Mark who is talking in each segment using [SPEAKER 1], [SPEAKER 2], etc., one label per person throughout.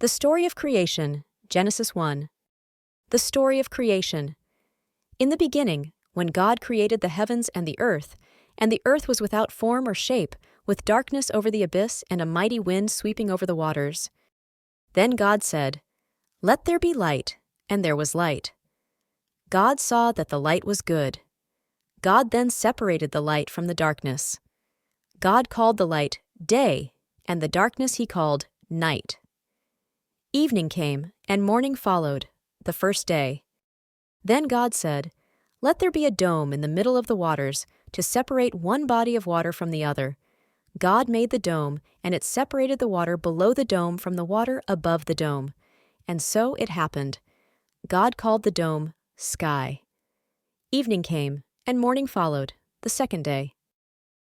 [SPEAKER 1] The story of creation, Genesis 1. The story of creation. In the beginning, when God created the heavens and the earth was without form or shape, with darkness over the abyss and a mighty wind sweeping over the waters. Then God said, "Let there be light," and there was light. God saw that the light was good. God then separated the light from the darkness. God called the light day, and the darkness he called night. Evening came, and morning followed, the first day. Then God said, "Let there be a dome in the middle of the waters, to separate one body of water from the other." God made the dome, and it separated the water below the dome from the water above the dome. And so it happened. God called the dome sky. Evening came, and morning followed, the second day.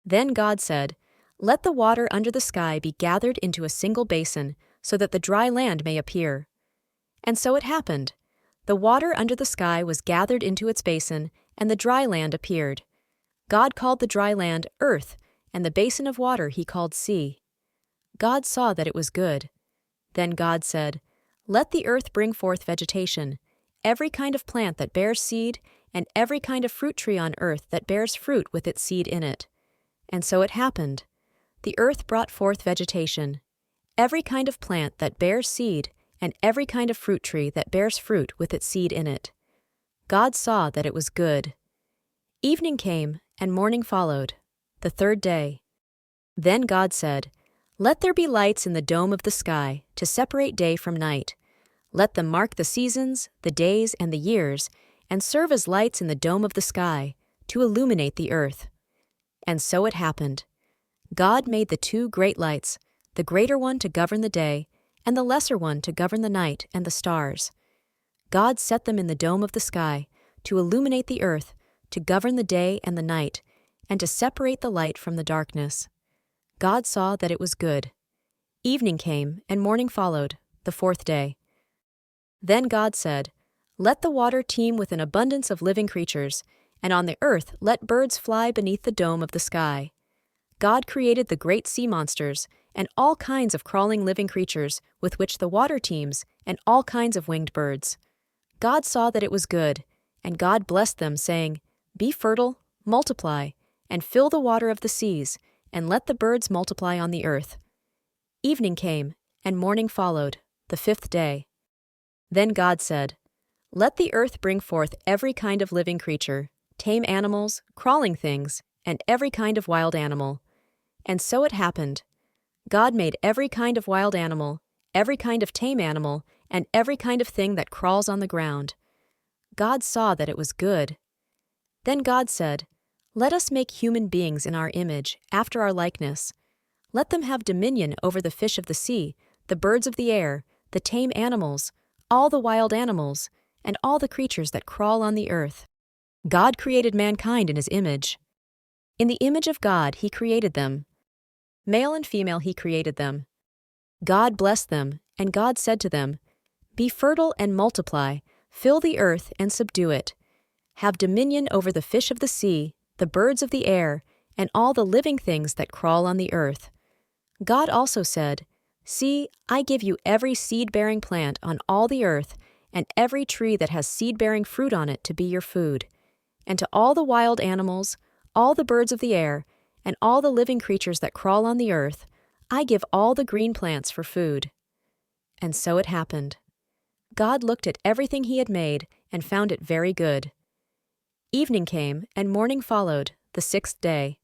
[SPEAKER 1] Then God said, "Let the water under the sky be gathered into a single basin, so that the dry land may appear." And so it happened. The water under the sky was gathered into its basin, and the dry land appeared. God called the dry land earth, and the basin of water he called sea. God saw that it was good. Then God said, "Let the earth bring forth vegetation, every kind of plant that bears seed, and every kind of fruit tree on earth that bears fruit with its seed in it." And so it happened. The earth brought forth vegetation, every kind of plant that bears seed, and every kind of fruit tree that bears fruit with its seed in it. God saw that it was good. Evening came, and morning followed, the third day. Then God said, "Let there be lights in the dome of the sky, to separate day from night. Let them mark the seasons, the days, and the years, and serve as lights in the dome of the sky, to illuminate the earth." And so it happened. God made the two great lights, the greater one to govern the day, and the lesser one to govern the night and the stars. God set them in the dome of the sky, to illuminate the earth, to govern the day and the night, and to separate the light from the darkness. God saw that it was good. Evening came, and morning followed, the fourth day. Then God said, "Let the water teem with an abundance of living creatures, and on the earth let birds fly beneath the dome of the sky." God created the great sea monsters, and all kinds of crawling living creatures with which the water teems, and all kinds of winged birds. God saw that it was good, and God blessed them, saying, "Be fertile, multiply, and fill the water of the seas, and let the birds multiply on the earth." Evening came, and morning followed, the fifth day. Then God said, "Let the earth bring forth every kind of living creature, tame animals, crawling things, and every kind of wild animal." And so it happened. God made every kind of wild animal, every kind of tame animal, and every kind of thing that crawls on the ground. God saw that it was good. Then God said, "Let us make human beings in our image, after our likeness. Let them have dominion over the fish of the sea, the birds of the air, the tame animals, all the wild animals, and all the creatures that crawl on the earth." God created mankind in his image. In the image of God he created them. Male and female he created them. God blessed them, and God said to them, "Be fertile and multiply, fill the earth and subdue it. Have dominion over the fish of the sea, the birds of the air, and all the living things that crawl on the earth." God also said, "See, I give you every seed-bearing plant on all the earth, and every tree that has seed-bearing fruit on it to be your food. And to all the wild animals, all the birds of the air, and all the living creatures that crawl on the earth, I give all the green plants for food." And so it happened. God looked at everything he had made, and found it very good. Evening came, and morning followed, the sixth day.